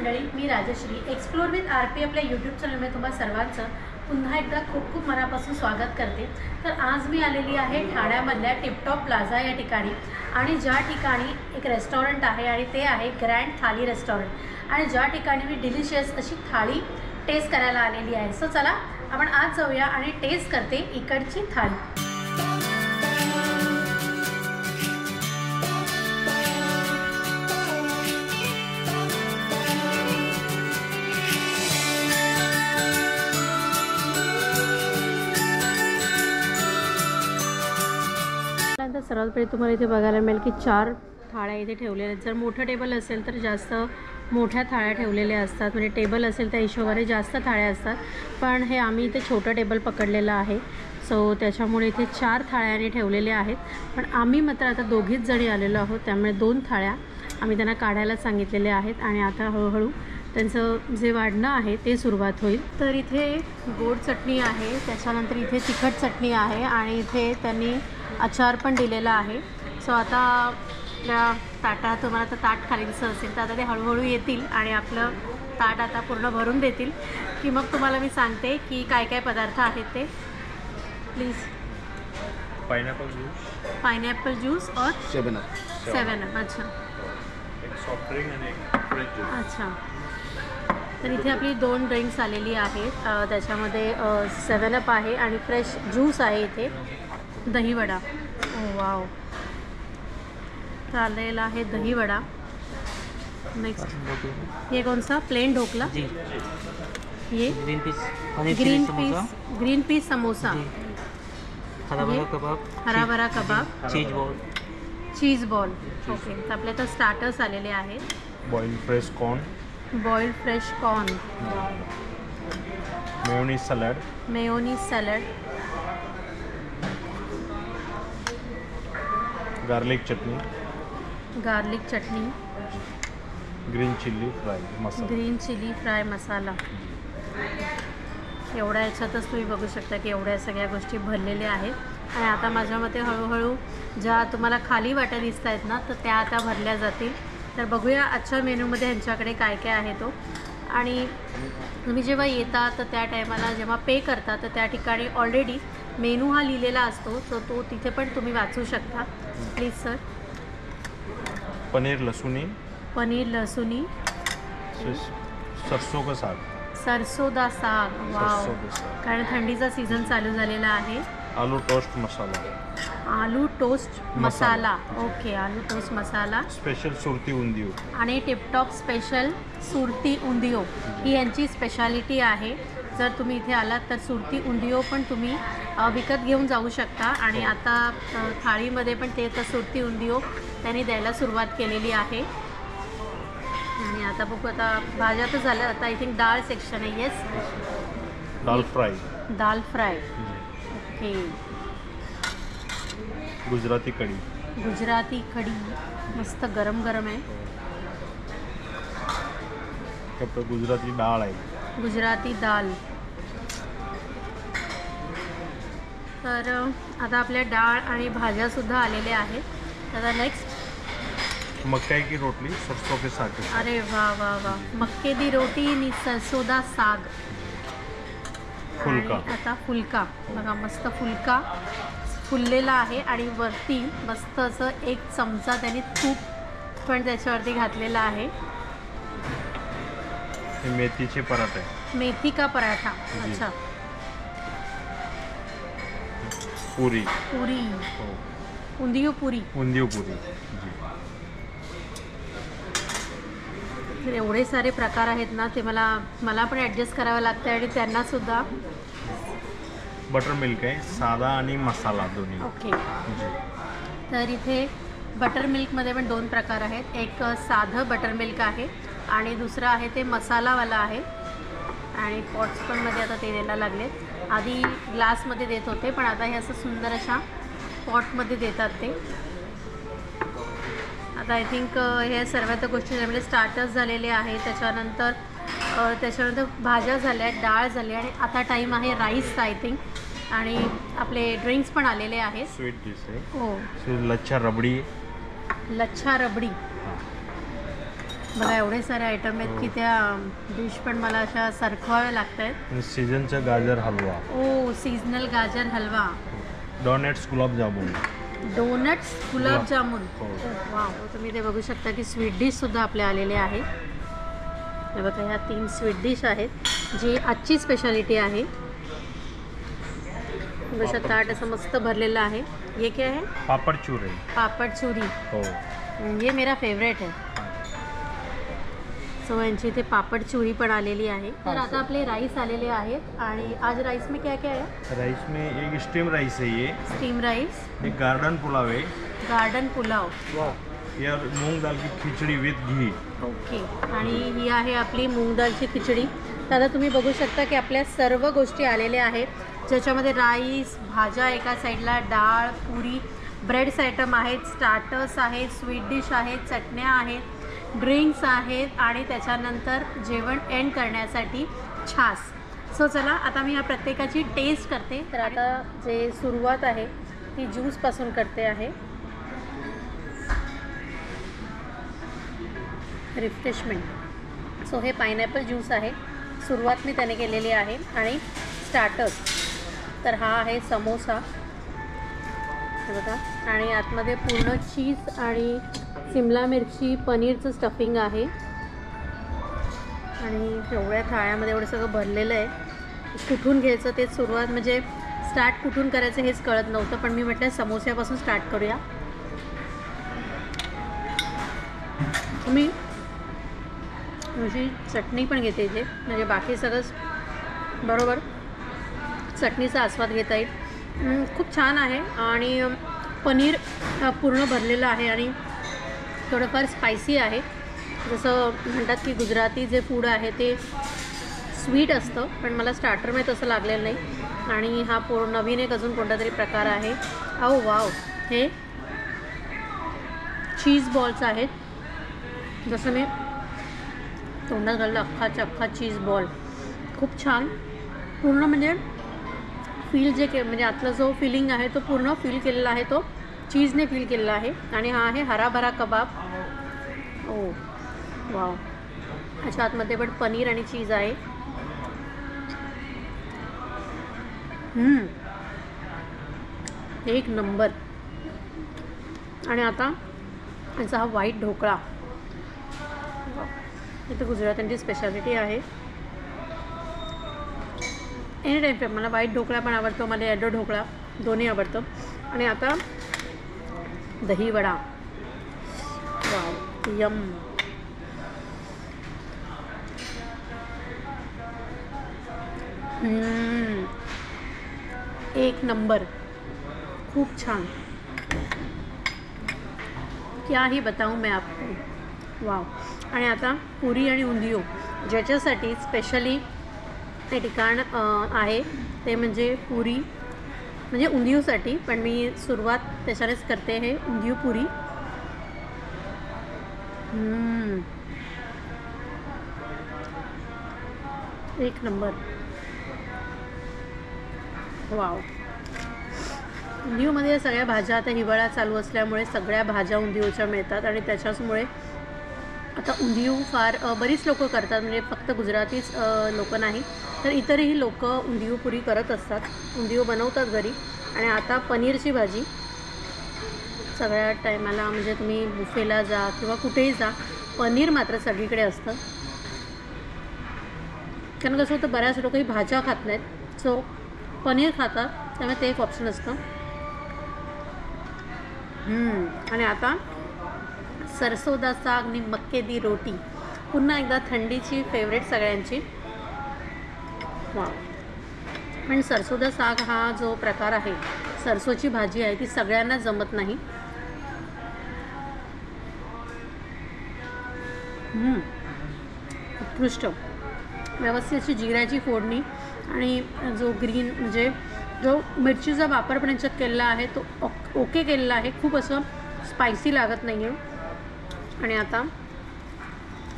मंडळी, मी Rajshri explore with RP आपल्या YouTube चॅनलमध्ये तुम्हा सर्वांचं पुन्हा एकदा खूप खूप मनापासून स्वागत करते। तर आज मी आलेली आहे ठाण्यामधल्या टिपटॉप प्लाझा या ठिकाणी, आणि ज्या ठिकाणी एक रेस्टॉरंट आहे आणि ते आहे ग्रँड थाली रेस्टॉरंट, आणि ज्या ठिकाणी मी डिलिशियस अशी थाळी टेस्ट करायला आलेली आहे। सो चला आपण आज जाऊया आणि टेस्ट करते इकडची थाळी। सर्वात पहिले तुम्हाला इथे बघायला मिळेल की 4 थाळ्या इथे ठेवलेल्या आहेत। जर मोठं टेबल असेल तर जास्त मोठ्या थाळ्या ठेवलेल्या असतात, म्हणजे टेबल असेल त्या हिशोबाने जास्त थाळ्या असतात, पण हे आम्ही इथे छोटं टेबल पकडलेलं आहे, सो त्याच्यामुळे इथे 4 थाळ्याने ठेवलेल्या आहेत। पण आम्ही मात्र आता दोघीच जणी आलेलो आहोत, त्यामुळे 2 थाळ्या आम्ही त्यांना काढायला सांगितलेले आहेत, आणि आता हळूहळू त्यांचं जे वाढणं आहे ते सुरुवात होईल। तर इथे गोड चटणी आहे, त्याच्यानंतर इथे तिखट चटणी आहे, आणि इथे त्यांनी अचार पण दिलेला आहे। सो आता आपल्या ताटात तुम्हाला तर ताट खाली दिसत असेल, तर आता ते हळूहळू येतील आणि आपलं ताट आता पूर्ण भरून देतील, की मग तुम्हाला मी सांगते की काय काय पदार्थ आहेत ते। प्लीज। पाइनएप्पल जूस और 7 अच्छा, एक सॉफ्ट ड्रिंक आणि एक फ्रेश ज्यूस। अच्छा, तर इथे आपली 2 ड्रिंक्स आलेली आहेत, त्याच्यामध्ये 7 आहे आणि फ्रेश ज्यूस आहे। इथे दही वडा, ओ वाव, चालेला आहे दही वडा। नेक्स्ट ये कौन सा प्लेन ढोकला, ये ग्रीन पीस समोसा, हरा भरा कबाब, चीज बॉल। ओके, तर आपल्या तर स्टार्टर्स आलेले आहेत। Boiled fresh corn, mayonnaise salad, garlic chutney, green chilli fry masala. एवढ्या याच्यातच तुम्ही बघू शकता की एवढ्या सगळ्या गोष्टी भरलेल्या आहेत, आणि आता माझ्या मते हळूहळू ज्या तुम्हाला खाली वाट्या दिसत आहेत ना, तर त्या आता भरल्या जातील। तर बघूया आजच्या मेनूमध्ये ह्यांच्याकडे काय काय आहे तो। आणि तुम्ही जेव्हा येता तर त्या टायमाला जेव्हा पे करता तर त्या ठिकाणी ऑलरेडी मेनू हा लिहिलेला असतो, तर तो तिथे पण तुम्ही वाचू शकता। Please sir. पनीर लहसुनी, सरसों दा साग, वाव, कारण थंडीचा सीझन चालू झालेला आहे। आलू टोस्ट मसाला, ओके, आलू टोस्ट मसाला, स्पेशल सुरती उंदियो, आणि टिपटॉप स्पेशल सुरती उंदियो ही यांची स्पेशालिटी आहे। जर तुम्ही इथे आलात तर सुरती उंदियो पण तुम्ही विकत घेऊन जाऊ शकता, आणि आता थाळीमध्ये पण ते आता सुरती उंदियो त्यांनी द्यायला सुरुवात केलेली आहे। आणि आता बघू, आता भाज्या तर झाल्या, आता आय थिंक डाळ सेक्शन आहे। येस, दाल फ्राय, ओके, गुजराती कढी मस्त गरम गरम आहे। गुजराती डाळ। तर आता आपल्या डाळ आणि भाज्या सुद्धा आलेल्या आहेत। आता नेक्स्ट मक्का की रोटी सरसों के साग। अरे वाह वाह वाह, मक्के दी रोटी आणि सरसों दा साग। फुलका, आता फुलका बघा, मस्त फुलका फुललेला आहे, आणि वरती मस्त असं 1 चमचा त्यांनी तूप पण त्याच्यावरती घातलेला आहे। मेथीचे पराठे, मेथी का पराठा, अच्छा, पुरी, उंदियो पुरी। तर एवढे सारे प्रकार आहेत ना, ते मला पण ॲडजस्ट करावं लागतं, आणि त्यांना सुद्धा। बटर मिल्क आहे, साधा आणि मसाला दोन्ही। ओके, तर इथे बटर मिल्कमध्ये पण 2 प्रकार आहेत, एक साधं बटर मिल्क आहे आणि दुसरं आहे ते मसालावाला आहे। आणि पॉट्स पण मध्ये आता ते द्यायला लागलेत, आधी ग्लासमध्ये देत होते, पण आता हे असं सुंदर अशा पॉटमध्ये देतात ते। आता आय थिंक हे सर्व त्या गोष्टी म्हणजे स्टार्टर्स झालेले आहे, त्याच्यानंतर भाज्या झाल्या, डाळ झाली, आणि आता टाईम आहे राईस आय थिंक, आणि आपले ड्रिंक्स पण आलेले आहेत। स्वीट डिश आहे, हो, लच्छा रबडी, बघा एवढे सारे आयटम आहेत की त्या डिश पण मला अशा सरकवाव्या लागत आहेत. आणि सीजनचा गाजर हलवा, ओ सीजनल गाजर हलवा, डोनट्स गुलाबजामुन. डोनट्स गुलाबजामुन. हो. वाव, तुम्ही ते बघू शकता की स्वीट डिश सुद्धा आपल्या आलेले आहेत. हे बघा ह्या 3 स्वीट डिश आहेत जी आजची स्पेशालिटी आहे. जसं ताट असं मस्त भरलेलं आहे. ये क्या है? पापड चुरे. पापड चुरी. हो. ये मेरा फेवरेट है. सो यांची इथे पापड चुरी पण आलेली आहे. तर आता आपले राईस आलेले आहेत आणि आज राईस में क्या क्या है? राइस में एक स्टीम राइस है, ये स्टीम राईस, एक गार्डन पुलाव है, गार्डन पुलाव. ये मूंग दाल की खिचड़ी विथ घी. ओके. आणि ही आहे आपली मूग दालची खिचडी. तर आता तुम्ही बघू शकता की आपल्या सर्व गोष्टी आलेल्या आहेत, ज्याच्यामध्ये राईस, भाज्या एका साईडला, डाळ, पुरी, ब्रेड्स आयटम आहेत, स्टार्टर्स आहेत, स्वीट डिश आहेत, चटण्या आहेत, ड्रिंक्स आहेत आणि त्याच्यानंतर जेवण एंड करण्यासाठी छास. सो चला आता मी ह्या प्रत्येकाची टेस्ट करते. तर आता जे सुरुवात आहे ती ज्यूसपासून करते आहे. रिफ्रेशमेंट. सो हे पायनॅपल ज्यूस आहे, सुरुवात मी त्याने केलेली आहे. आणि स्टार्टर्स तर हा आहे समोसा, हे बघा. आणि आतमध्ये पूर्ण चीज आणि शिमला मिरची, पनीरचं स्टफिंग आहे. आणि एवढ्या थाळ्यामध्ये एवढं सगळं भरलेलं आहे. कुठून घ्यायचं ते सुरुवात, म्हणजे स्टार्ट कुठून करायचं हेच कळत नव्हतं, पण मी म्हटलं समोस्यापासून स्टार्ट करूया. मी अशी चटणी पण घेते इथे, म्हणजे बाकी सगळंच बरोबर चटणीचा आस्वाद घेता येईल. खूप छान आहे. आणि पनीर पूर्ण भरलेलं आहे आणि थोडंफार स्पायसी आहे. जसं म्हणतात की गुजराती जे फूड आहे ते स्वीट असतं, पण मला स्टार्टरमध्ये तसं लागलेलं नाही. आणि हा नवीन एक अजून कोणता तरी प्रकार आहे. ओ वाव, हे चीज बॉल्स आहेत. जसं मी तोंडात घाललं अख्खाच्या अख्खा चीज बॉल. खूप छान. पूर्ण म्हणजे फील म्हणजे आतला जो फिलिंग आहे तो पूर्ण फील केलेला आहे, तो चीजने फील केलेला आहे. आणि हा आहे हराभरा कबाब. ओ वाव. अच्छा, आतमध्ये पण पनीर आणि चीज आहे. एक नंबर. आणि आता याचा हा व्हाईट ढोकळा, इथे गुजरात्यांची स्पेशालिटी आहे. एनी टाईम मला व्हाईट ढोकळा पण आवडतो, मला येलो ढोकळा दोन्ही आवडतं. आणि आता दही वडा. Wow, yum. एक नंबर. खूप छान. क्या ही बताऊं मैं आपको. वाव. आणि आता पुरी आणि उंदियो, ज्याच्यासाठी स्पेशली ते ठिकाण आहे ते म्हणजे पुरी, म्हणजे उंदियोसाठी. पण मी सुरुवात त्याच्यानेच करते, हे उंदियो पुरी. एक नंबर. वाव. उंदियोमध्ये सगळ्या भाज्या, आता हिवाळा चालू असल्यामुळे सगळ्या भाज्या उंदियोच्या मिळतात. आणि त्याच्याचमुळे आता उंदियो फार बरीच लोकं करतात, म्हणजे फक्त गुजरातीच लोकं नाही तर इतरही लोक उंदियो पुरी करत असतात, उंदियो बनवतात घरी. आणि आता पनीरची भाजी सगळ्या टायमाला, म्हणजे तुम्ही बुफेला जा किंवा कुठेही जा, पनीर मात्र सगळीकडे असतं. कारण कसं होतं, बऱ्याच लोकही भाज्या खात नाहीत, सो पनीर खातात, त्यामुळे ते एक ऑप्शन असतं. आणि आता सरसोदा साग आणि मक्के दी रोटी, पुन्हा एकदा थंडीची फेवरेट सगळ्यांची. वाव. पण सरसोदा साग हा जो प्रकार आहे, सरसोची भाजी आहे, ती सगळ्यांना जमत नाही. उत्कृष्ट. व्यवस्थित अशी जिऱ्याची फोडणी आणि जो ग्रीन, म्हणजे जो मिरचीचा वापर पण याच्यात केलेला आहे तो ओके केलेला आहे, खूप असं स्पायसी लागत नाही आहे. आणि आता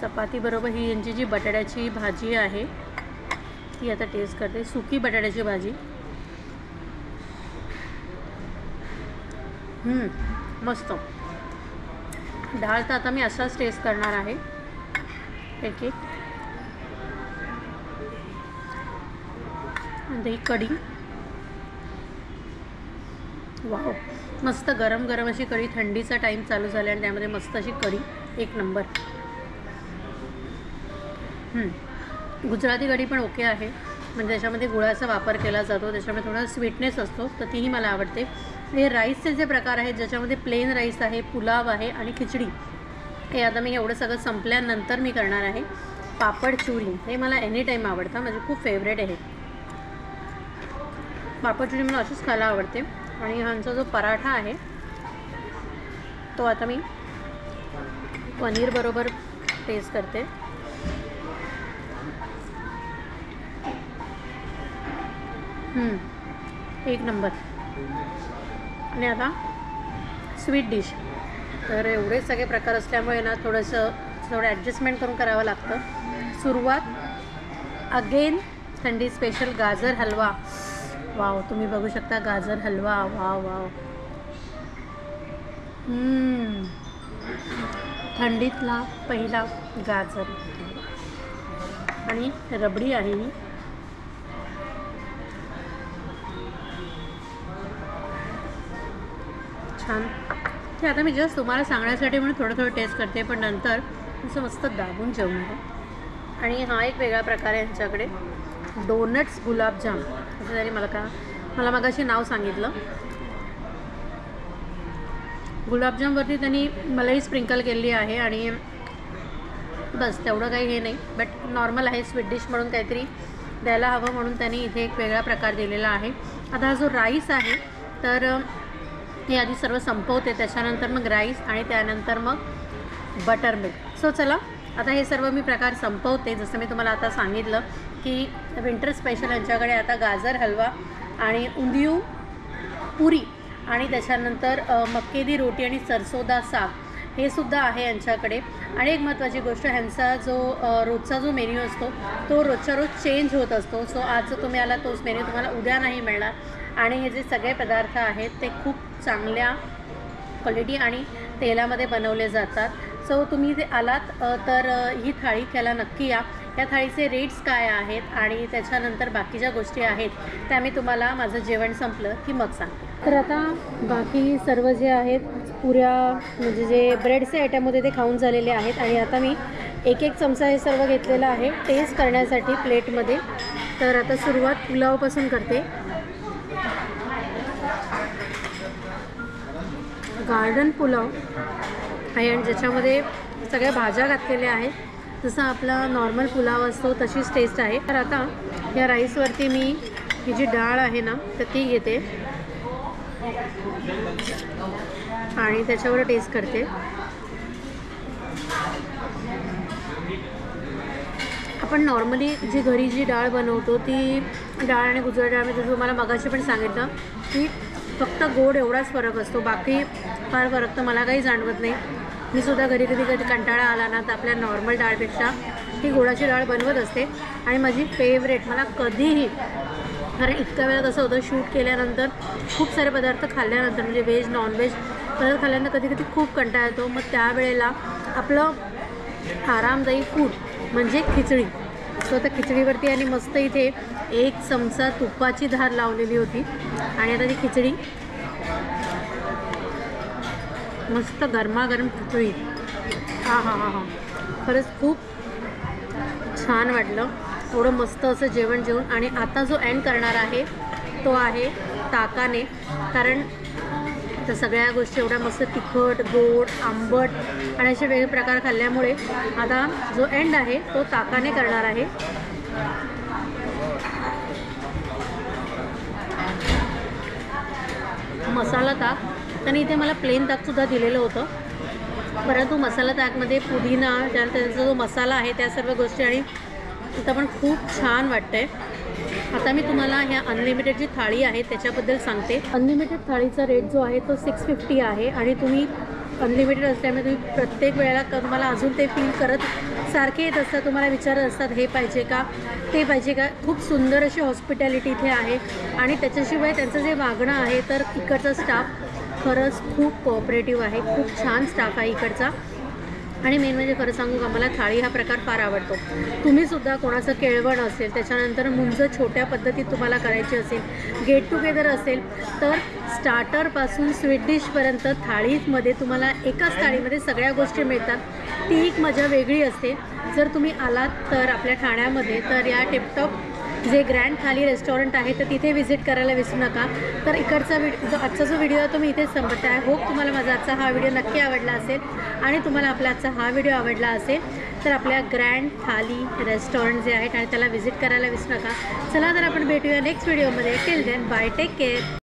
चपातीबरोबर ही यांची जी बटाट्याची भाजी आहे ती आता टेस्ट करते. सुकी बटाट्याची भाजी. मस्त. डाळ तर आता मी असाच टेस्ट करणार आहे. एक एक. आणि ही कढी, वाव, मस्त गरम गरम अशी कढी. थंडीचा टाईम चालू झाला आणि त्यामध्ये मस्त अशी कढी, एक नंबर. गुजराती कढी पण ओके आहे, म्हणजे त्याच्यामध्ये गुळाचा वापर केला जातो, त्याच्यामुळे थोडा स्वीटनेस असतो, तर तीही मला आवडते. हे राईसचे जे प्रकार आहेत ज्याच्यामध्ये प्लेन राईस आहे, पुलाव आहे आणि खिचडी, हे आता मी एवढं सगळं संपल्यानंतर मी करणार आहे. पापड चुरी हे मला एनी टाईम आवडतं, म्हणजे खूप फेवरेट आहे. पापड चुरी मला अशीच खायला आवडते. आणि ह्यांचा जो पराठा आहे तो आता मी पनीर बरोबर टेस्ट करते. एक नंबर. आणि आता स्वीट डिश, तर एवढे सगळे प्रकार असल्यामुळे ना थोडं ॲडजस्टमेंट करून करावं लागतं. सुरुवात अगेन थंडी स्पेशल गाजर हलवा. वाव, तुम्ही बघू शकता गाजर हलवा. Wow wow. थंडीतला पहिला गाजर आणि रबडी आहे ही. छान. ते आता मी जस्ट तुम्हाला सांगण्यासाठी म्हणून थोडं टेस्ट करते, पण नंतर असं मस्त दाबून जेवणार आहे. आणि हा एक वेगळा प्रकार आहे यांच्याकडे, डोनट्स गुलाबजाम असं तरी मला मगाशी नाव सांगितलं. गुलाबजामवरती त्यांनी मलाही स्प्रिंकल केलेली आहे आणि बस, तेवढं काही हे नाही, बट नॉर्मल आहे. स्वीट डिश म्हणून काहीतरी द्यायला हवं म्हणून त्यांनी इथे एक वेगळा प्रकार दिलेला आहे. आता हा जो राईस आहे तर हे आधी सर्व संपवते, त्याच्यानंतर मग राईस आणि त्यानंतर मग बटर मिल्क. सो चला आता हे सर्व मी प्रकार संपवते. जसं मी तुम्हाला आता सांगितलं की विंटर स्पेशल यांच्याकडे आता गाजर हलवा आणि उंदियू पुरी आणि त्याच्यानंतर मक्के दी रोटी आणि सरसोदा साग हे सुद्धा आहे यांच्याकडे. आणि एक महत्त्वाची गोष्ट, ह्यांचा जो रोजचा जो मेन्यू असतो तो रोजच्या रोज चेंज होत असतो. सो आज जर तुम्ही आला तोच मेन्यू तुम्हाला उद्या नाही मिळणार. आणि हे जे सगळे पदार्थ आहेत ते खूप चांगल्या क्वालिटी आणि तेलामध्ये बनवले जातात. सो तुम्ही जे आलात तर ही थाळी खायला नक्की या. या थाळीचे रेट्स काय आहेत आणि त्याच्यानंतर बाकी ज्या गोष्टी आहेत त्या मी तुम्हाला माझं जेवण संपलं की मग सांगते. तर आता बाकी सर्व जे आहेत पुऱ्या म्हणजे जे ब्रेडचे आयटम होते ते खाऊन झालेले आहेत. आणि आता मी एक एक चमचा हे सर्व घेतलेलं आहे टेस्ट करण्यासाठी प्लेटमध्ये. तर आता सुरुवात पुलावपासून करते. गार्डन पुलाव आहे आणि ज्याच्यामध्ये सगळ्या भाज्या घातलेल्या आहेत. जसं आपला नॉर्मल पुलाव असतो तशीच टेस्ट आहे. तर आता या राईसवरती मी ही जी डाळ आहे ना तर ती घेते आणि त्याच्यावर टेस्ट करते. आपण नॉर्मली जी घरी जी डाळ बनवतो ती डाळ आणि गुजराती डाळ, जसं तुम्हाला मगाशी पण सांगितलं की फक्त गोड एवढाच फरक असतो, बाकी फार फरक तर मला काही जाणवत नाही. मी सुद्धा घरी कधी कंटाळा आला ना तर आपल्या नॉर्मल डाळपेक्षा ही गोडाची डाळ बनवत असते. आणि माझी फेवरेट, मला कधीही, कारण इतक्या वेळा कसं होतं शूट केल्यानंतर खूप सारे पदार्थ खाल्ल्यानंतर म्हणजे व्हेज नॉनव्हेज पदार्थ खाल्ल्यानंतर कधी कधी खूप कंटाळा येतो. मग त्यावेळेला आपलं आरामदायी फूड म्हणजे खिचडी. सो त्या खिचडीवरती आणि मस्त इथे एक चमचा तुपाची धार लावलेली होती आणि आता ती खिचडी मस्त गरमागरम खिचडी. हा हा हा हा खरंच खूप छान वाटलं एवढं मस्त असं जेवण जेवून. आणि आता जो एंड करणार आहे तो आहे ताकाने, कारण तर सगळ्या गोष्टी एवढ्या मस्त तिखट गोड आंबट आणि असे वेगळे प्रकार खाल्ल्यामुळे आता जो एंड आहे तो ताकाने करणार आहे. मसाला ताक, त्याने इथे मला प्लेन ताकसुद्धा दिलेलं होतं, परंतु मसाला ताकमध्ये पुदिना त्यानंतर त्याचा जो मसाला आहे त्या सर्व गोष्टी आणि इथं पण खूप छान वाटतं आहे. आता मी तुम्हाला ह्या अनलिमिटेड जी थाळी आहे त्याच्याबद्दल सांगते. अनलिमिटेड थाळीचा रेट जो आहे तो 650 आहे आणि तुम्ही अनलिमिटेड असल्यामुळे तुम्ही प्रत्येक वेळेला तुम्हाला अजून ते फील करत सारखे येत असतात, तुम्हाला विचारत असतात हे पाहिजे का ते पाहिजे का. खूप सुंदर अशी हॉस्पिटॅलिटी इथे आहे आणि त्याच्याशिवाय त्यांचं जे वागणं आहे तर इकडचा स्टाफ खरंच खूप कोऑपरेटिव्ह आहे, खूप छान स्टाफ आहे इकडचा. आणि मेन म्हणजे खरं सांगू का, मला थाळी हा प्रकार फार आवडतो. तुम्हीसुद्धा कोणाचं केळवण असेल, त्याच्यानंतर मुंज छोट्या पद्धतीत तुम्हाला करायची असेल, गेट टुगेदर असेल, तर स्टार्टरपासून स्वीट डिशपर्यंत थाळीमध्ये तुम्हाला एकाच थाळीमध्ये सगळ्या गोष्टी मिळतात. ती एक मजा वेगळी असते. जर तुम्ही आलात तर आपल्या ठाण्यामध्ये, तर या टिपटॉप जे ग्रँड थाली रेस्टॉरंट आहे तर तिथे व्हिजिट करायला विसरू नका. तर इकडचा आजचा जो व्हिडिओ आहे तो मी इथेच संपवते आहे. होप तुम्हाला माझा आजचा हा व्हिडिओ नक्की आवडला असेल आणि तुम्हाला आपला आजचा हा व्हिडिओ आवडला असेल तर आपल्या ग्रँड थाली रेस्टॉरंट जे आहे आणि त्याला व्हिजिट करायला विसरू नका. चला तर आपण भेटूया नेक्स्ट व्हिडिओमध्ये. Till then bye, take care.